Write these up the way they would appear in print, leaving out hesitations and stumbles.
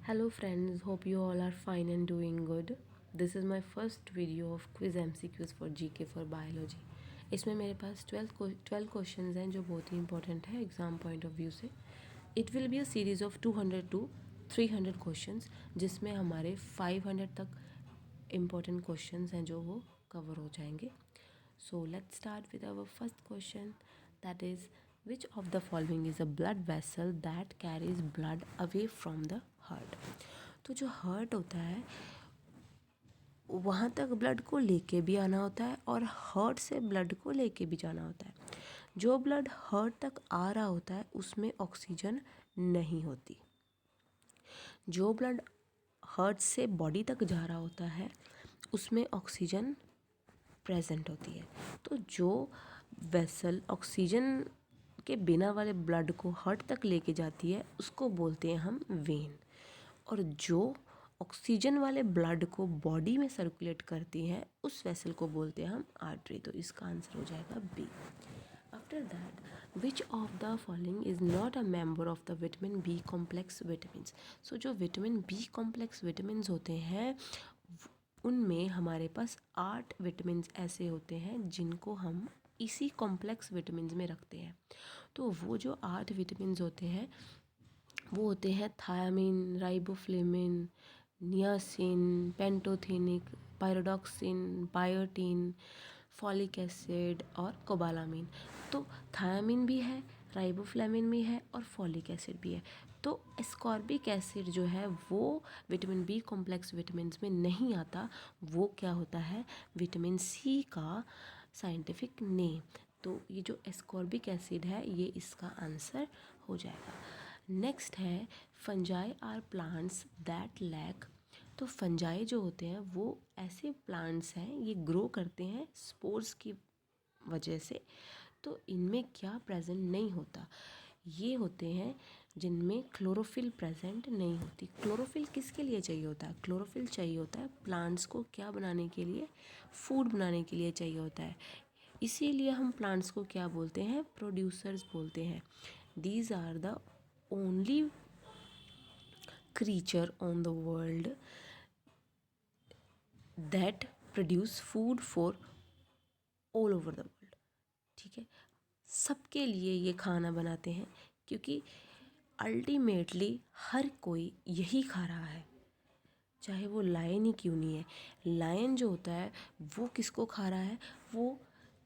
Hello friends, hope you all are fine and doing good. This is my first video of quiz MCQs for GK for biology. इसमें मेरे पास 12 questions हैं जो बहुत ही important है exam point of view से. It will be a series of 200 to 300 questions जिसमें हमारे 500 तक इम्पॉर्टेंट क्वेश्चंस हैं जो वो कवर हो जाएंगे. So let's start with our first question, that is, which of the following is a blood vessel that carries blood away from the heart? तो जो हार्ट होता है वहाँ तक ब्लड को लेके भी आना होता है और हार्ट से ब्लड को लेके भी जाना होता है. जो ब्लड हार्ट तक आ रहा होता है उसमें ऑक्सीजन नहीं होती. जो ब्लड हार्ट से बॉडी तक जा रहा होता है उसमें ऑक्सीजन प्रेजेंट होती है. तो जो वेसल ऑक्सीजन के बिना वाले ब्लड को हार्ट तक लेके जाती है उसको बोलते हैं हम वेन. और जो ऑक्सीजन वाले ब्लड को बॉडी में सर्कुलेट करती है उस वेसल को बोलते हैं हम आर्टरी. तो इसका आंसर हो जाएगा B. After that, which of the following is not a member of the vitamin B complex vitamins? So जो विटामिन बी कॉम्प्लेक्स विटामिन्स होते हैं उनमें हमारे पास 8 विटामिन्स ऐसे होते हैं जिनको हम इसी कॉम्प्लेक्स विटामिन्स में रखते हैं. तो वो जो 8 विटामिन्स होते हैं वो होते हैं thiamine, riboflavin, niacin, pantothenic, pyridoxine, biotin, folic acid और कोबालामिन. तो थायामिन भी है, राइबोफ्लेविन भी है और फॉलिक एसिड भी है. तो एस्कॉर्बिक एसिड जो है वो विटामिन बी कॉम्प्लेक्स विटामिन्स में नहीं आता. वो क्या होता है? विटामिन सी का साइंटिफिक नेम. तो ये जो एस्कॉर्बिक एसिड है ये इसका आंसर हो जाएगा. नेक्स्ट है fungi are plants that lack. तो फंजाई जो होते हैं वो ऐसे प्लांट्स हैं, ये ग्रो करते हैं स्पोर्स की वजह से. तो इनमें क्या प्रेजेंट नहीं होता? ये होते हैं जिनमें क्लोरोफिल प्रेजेंट नहीं होती. क्लोरोफिल किसके लिए चाहिए होता है? क्लोरोफिल चाहिए होता है प्लांट्स को क्या बनाने के लिए? फूड बनाने के लिए चाहिए होता है. इसीलिए हम प्लांट्स को क्या बोलते हैं? प्रोड्यूसर्स बोलते हैं. These are the only creature on the world that produce food for all over the world. ठीक है, सबके लिए ये खाना बनाते हैं क्योंकि अल्टीमेटली हर कोई यही खा रहा है, चाहे वो लायन ही क्यों नहीं है. लायन जो होता है वो किसको खा रहा है? वो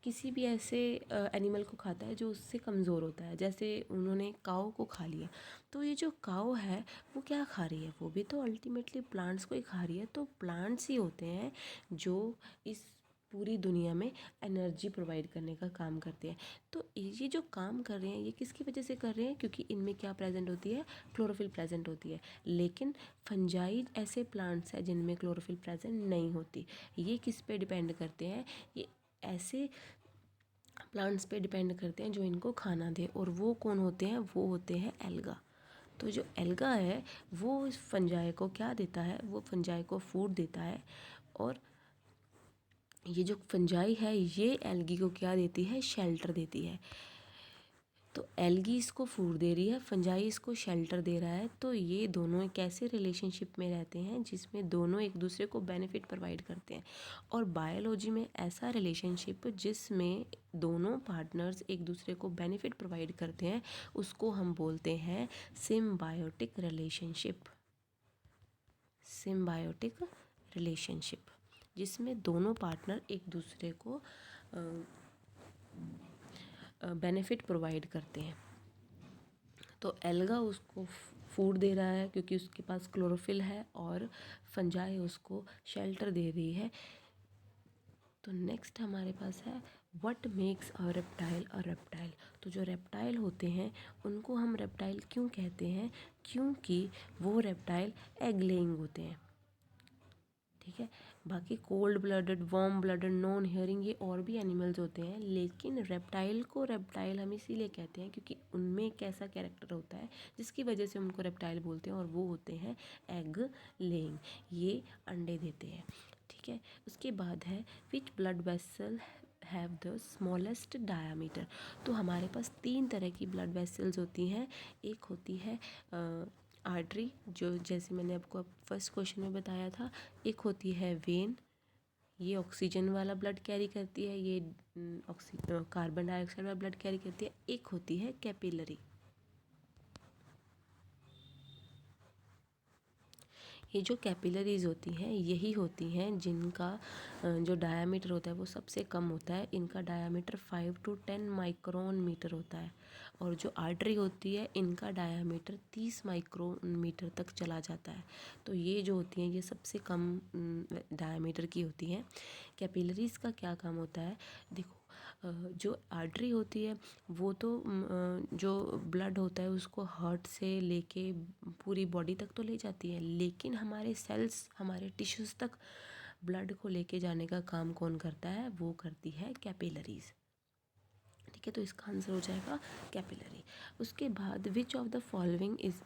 किसी भी ऐसे एनिमल को खाता है जो उससे कमज़ोर होता है. जैसे उन्होंने काऊ को खा लिया, तो ये जो काऊ है वो क्या खा रही है? वो भी तो अल्टीमेटली प्लांट्स को ही खा रही है. तो प्लांट्स ही होते हैं जो इस पूरी दुनिया में एनर्जी प्रोवाइड करने का काम करते हैं. तो ये जो काम कर रहे हैं ये किसकी वजह से कर रहे हैं? क्योंकि इनमें क्या प्रेजेंट होती है? क्लोरोफिल प्रेजेंट होती है. लेकिन फंजाई ऐसे प्लांट्स हैं जिनमें क्लोरोफिल प्रेजेंट नहीं होती. ये किस पे डिपेंड करते हैं? ये ऐसे प्लांट्स पे डिपेंड करते हैं जो इनको खाना दे. और वो कौन होते हैं? वो होते हैं एल्गा. तो जो एल्गा है वो इस फंजाई को क्या देता है? वो फंजाई को फूड देता है. और ये जो फंजाई है ये एल्गी को क्या देती है? शेल्टर देती है. तो एल्गी इसको फूड दे रही है, फंजाई इसको शेल्टर दे रहा है. तो ये दोनों एक ऐसे रिलेशनशिप में रहते हैं जिसमें दोनों एक दूसरे को बेनिफिट प्रोवाइड करते हैं. और बायोलॉजी में ऐसा रिलेशनशिप जिसमें दोनों पार्टनर्स एक दूसरे को बेनिफिट प्रोवाइड करते हैं उसको हम बोलते हैं सिम्बायोटिक रिलेशनशिप. सिम्बायोटिक रिलेशनशिप जिसमें दोनों पार्टनर एक दूसरे को बेनिफिट प्रोवाइड करते हैं. तो एल्गा उसको फूड दे रहा है क्योंकि उसके पास क्लोरोफिल है और फंजाई उसको शेल्टर दे रही है. तो नेक्स्ट हमारे पास है what makes a reptile a reptile. तो जो रेप्टाइल होते हैं उनको हम रेप्टाइल क्यों कहते हैं? क्योंकि वो रेप्टाइल एग लेइंग होते हैं. ठीक है, बाकी cold blooded, warm blooded, non hearing ये और भी एनिमल्स होते हैं. लेकिन रेप्टाइल को रेप्टाइल हम इसीलिए कहते हैं क्योंकि उनमें एक ऐसा कैरेक्टर होता है जिसकी वजह से उनको रेप्टाइल बोलते हैं और वो होते हैं एग लेइंग. ये अंडे देते हैं. ठीक है, उसके बाद है which blood vessel have the smallest diameter. तो हमारे पास 3 तरह की ब्लड वेसल्स होती हैं. एक होती है आर्टरी, जो जैसे मैंने आपको फर्स्ट क्वेश्चन में बताया था, एक होती है वेन, ये ऑक्सीजन वाला ब्लड कैरी करती है, ये कार्बन डाइऑक्साइड वाला ब्लड कैरी करती है। एक होती है कैपिलरी। ये जो कैपिलरीज होती हैं यही होती हैं जिनका जो डायामीटर होता है वो सबसे कम होता है। इनका डायामीटर 5 to 10 माइक्रोन मीटर होता है। और जो आर्टरी होती है इनका डायामीटर 30 माइक्रोन मीटर तक चला जाता है। तो ये जो होती हैं ये सबसे कम डायामीटर की होती हैं। कैपिलरीज का क्या काम होता है, देखो जो आर्टरी होती है वो तो जो ब्लड होता है उसको हार्ट से लेके पूरी बॉडी तक तो ले जाती है, लेकिन हमारे सेल्स, हमारे टिश्यूज़ तक ब्लड को लेके जाने का काम कौन करता है, वो करती है कैपिलरीज। ठीक है, तो इसका आंसर हो जाएगा कैपिलरी। उसके बाद विच of the following is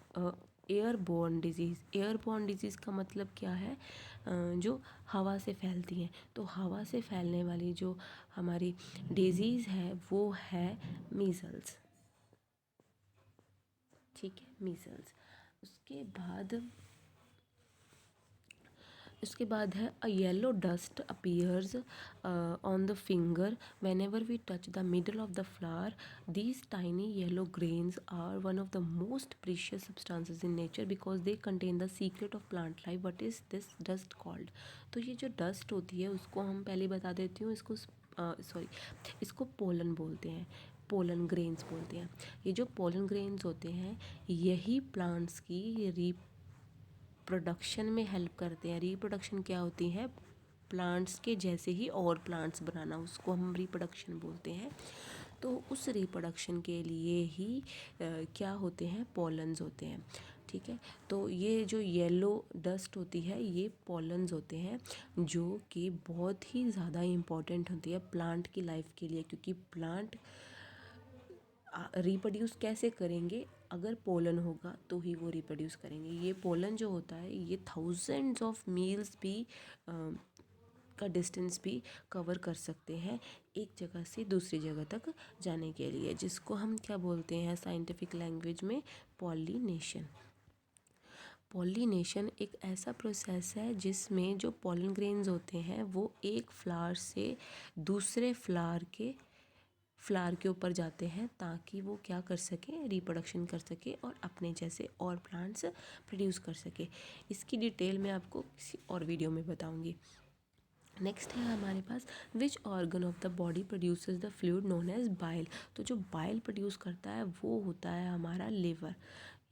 airborne disease. Airborne disease का मतलब क्या है, जो हवा से फैलती हैं। तो हवा से फैलने वाली जो हमारी डिजीज़ है वो है मीज़ल्स। ठीक है, मीज़ल्स। उसके बाद उसके बाद है a yellow dust appears on the finger whenever we touch the middle of the flower. These tiny yellow grains are one of the most precious substances in nature because they contain the secret of plant life. What is this dust called. तो ये जो dust होती है उसको हम पहले बता देती हूँ, इसको इसको पोलन बोलते हैं, पोलन ग्रेन्स बोलते हैं। ये जो पोलन ग्रेन्स होते हैं यही प्लांट्स की रिप्रोडक्शन में हेल्प करते हैं। रिप्रोडक्शन क्या होती है, प्लांट्स के जैसे ही और प्लांट्स बनाना, उसको हम रिप्रोडक्शन बोलते हैं। तो उस रिप्रोडक्शन के लिए ही क्या होते हैं, पॉलन्स होते हैं। ठीक है, तो ये जो येलो डस्ट होती है ये पॉलन्स होते हैं जो कि बहुत ही ज़्यादा इम्पॉर्टेंट होती है प्लांट की लाइफ के लिए, क्योंकि प्लांट रिप्रोड्यूस कैसे करेंगे, अगर पोलन होगा तो ही वो रिप्रोड्यूस करेंगे। ये पोलन जो होता है ये थाउजेंड्स ऑफ मील्स भी का डिस्टेंस भी कवर कर सकते हैं एक जगह से दूसरी जगह तक जाने के लिए, जिसको हम क्या बोलते हैं साइंटिफिक लैंग्वेज में, पॉलिनेशन। पॉलिनेशन एक ऐसा प्रोसेस है जिसमें जो पॉलन ग्रेन्स होते हैं वो एक फ्लावर से दूसरे फ्लावर के ऊपर जाते हैं ताकि वो क्या कर सके, रिप्रोडक्शन कर सके और अपने जैसे और प्लांट्स प्रोड्यूस कर सके। इसकी डिटेल मैं आपको किसी और वीडियो में बताऊंगी। नेक्स्ट है हमारे पास which organ of the body produces the fluid known as bile. तो जो बाइल प्रोड्यूस करता है वो होता है हमारा लिवर।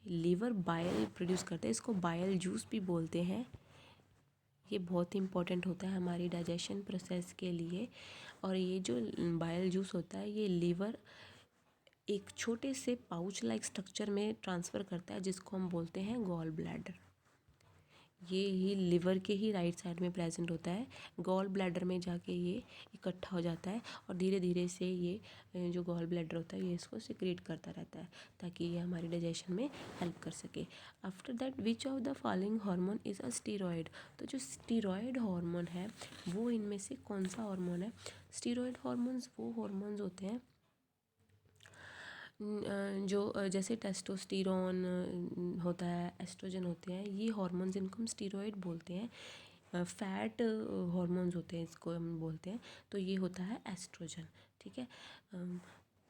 लिवर बाइल प्रोड्यूस करता है, इसको बाइल जूस भी बोलते हैं। ये बहुत ही इंपॉर्टेंट होता है हमारी डाइजेशन प्रोसेस के लिए। और ये जो बाइल जूस होता है ये लीवर एक छोटे से पाउच लाइक स्ट्रक्चर में ट्रांसफ़र करता है जिसको हम बोलते हैं गॉल ब्लैडर। ये ही लिवर के ही राइट साइड में प्रेजेंट होता है। गॉल ब्लैडर में जाके ये इकट्ठा हो जाता है और धीरे धीरे से ये जो गॉल ब्लैडर होता है ये इसको सिक्रीट करता रहता है ताकि ये हमारी डाइजेशन में हेल्प कर सके। After that which of the following hormone is a steroid. तो जो स्टीरॉयड हार्मोन है वो इनमें से कौन सा हार्मोन है। स्टीरॉयड हार्मोन्स वो हार्मोन्स होते हैं जो जैसे टेस्टोस्टेरोन होता है, एस्ट्रोजन होते हैं, ये हार्मोन्स इनको हम स्टीरॉयड बोलते हैं। फैट हार्मोन्स होते हैं इसको हम बोलते हैं, तो ये होता है एस्ट्रोजन। ठीक है,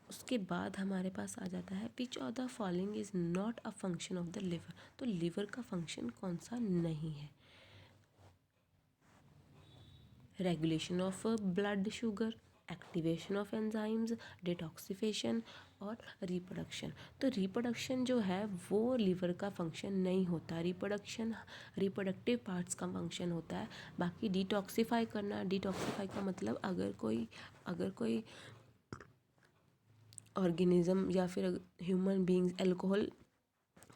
उसके बाद हमारे पास आ जाता है which of the following is not a function of the liver. तो लिवर का फंक्शन कौन सा नहीं है, regulation of blood sugar, activation of enzymes, detoxification और रिप्रोडक्शन। तो रिप्रोडक्शन जो है वो लिवर का फंक्शन नहीं होता, रिप्रोडक्शन रिप्रोडक्टिव पार्ट्स का फंक्शन होता है। बाकी डिटॉक्सिफाई करना, डिटॉक्सिफाई का मतलब अगर कोई ऑर्गेनिज्म या फिर ह्यूमन बींग्स अल्कोहल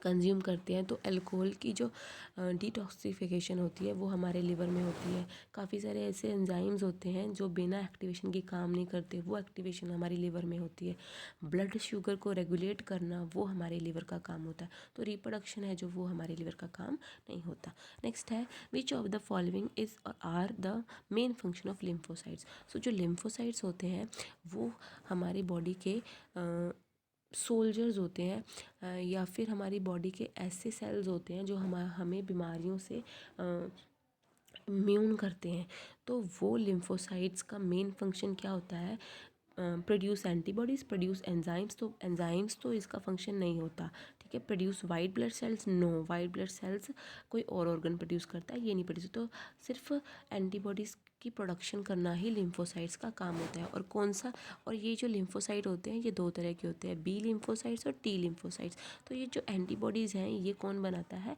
कंज्यूम करते हैं तो अल्कोहल की जो डिटॉक्सिफिकेशन होती है वो हमारे लिवर में होती है। काफ़ी सारे ऐसे एंजाइम्स होते हैं जो बिना एक्टिवेशन के काम नहीं करते, वो एक्टिवेशन हमारी लिवर में होती है। ब्लड शुगर को रेगुलेट करना वो हमारे लिवर का काम होता है। तो रिप्रोडक्शन है जो वो हमारे लिवर का काम नहीं होता। नेक्स्ट है which of the following is are the main function of lymphocytes. So जो लिम्फोसाइट्स होते हैं वो हमारी बॉडी के सोल्जर्स होते हैं या फिर हमारी बॉडी के ऐसे सेल्स होते हैं जो हमें बीमारियों से इम्यून करते हैं। तो वो लिम्फोसाइट्स का मेन फंक्शन क्या होता है? Produce antibodies, produce enzymes. तो एंजाइम्स तो इसका फंक्शन नहीं होता, ठीक है। Produce white blood cells, no, white blood cells कोई और ऑर्गन प्रोड्यूस करता है, ये नहीं प्रोड्यूस। तो सिर्फ एंटीबॉडीज़ की प्रोडक्शन करना ही लिम्फोसाइट्स का काम होता है। और कौन सा, और ये जो लिम्फोसाइट होते हैं ये दो तरह के होते हैं, बी लिम्फोसाइट्स और टी लिम्फोसाइट्स। तो ये जो एंटीबॉडीज़ हैं ये कौन बनाता है?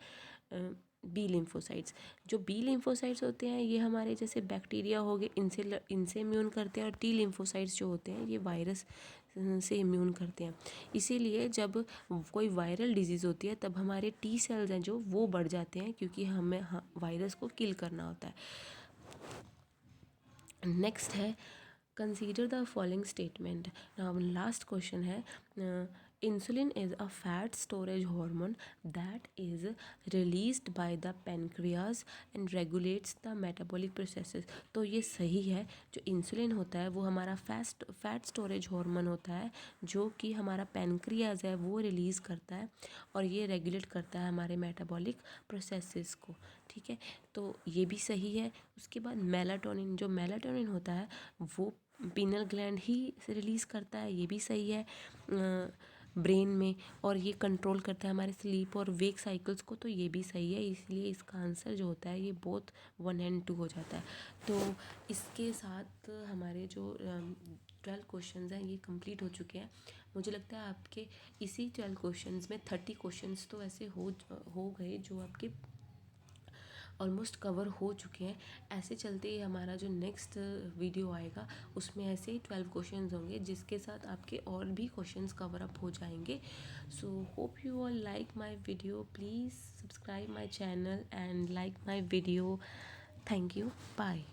B lymphocytes. जो बी लिम्फोसाइट्स होते हैं ये हमारे जैसे बैक्टीरिया हो गए, इनसे इम्यून करते हैं। और टी लिम्फोसाइट्स जो होते हैं ये वायरस से इम्यून करते हैं। इसीलिए जब कोई वायरल डिजीज़ होती है तब हमारे टी सेल्स हैं जो वो बढ़ जाते हैं, क्योंकि हमें वायरस को किल करना होता है। नेक्स्ट है consider the following statement. Now last question है, insulin is a fat storage hormone that is released by the pancreas and regulates the metabolic processes। तो ये सही है, जो इंसुलिन होता है वो हमारा फैट स्टोरेज हार्मोन होता है जो कि हमारा पैनक्रियाज है वो रिलीज़ करता है और ये रेगुलेट करता है हमारे मेटाबॉलिक प्रोसेसेस को, ठीक है। तो ये भी सही है। उसके बाद मेलाटोनिन, जो मेलाटोनिन होता है वो पीनल ग्लैंड ही रिलीज़ करता है, ये भी सही है ब्रेन में, और ये कंट्रोल करता है हमारे स्लीप और वेक साइकिल्स को, तो ये भी सही है। इसलिए इसका आंसर जो होता है ये बोथ 1 and 2 हो जाता है। तो इसके साथ हमारे जो 12 क्वेश्चंस हैं ये कंप्लीट हो चुके हैं। मुझे लगता है आपके इसी 12 क्वेश्चंस में 30 क्वेश्चंस तो ऐसे हो गए जो आपके ऑलमोस्ट कवर हो चुके हैं। ऐसे चलते ही हमारा जो नेक्स्ट वीडियो आएगा उसमें ऐसे ही 12 क्वेश्चंस होंगे जिसके साथ आपके और भी क्वेश्चंस कवर अप हो जाएंगे। So hope you all like my video, please subscribe my channel and like my video. Thank you, bye.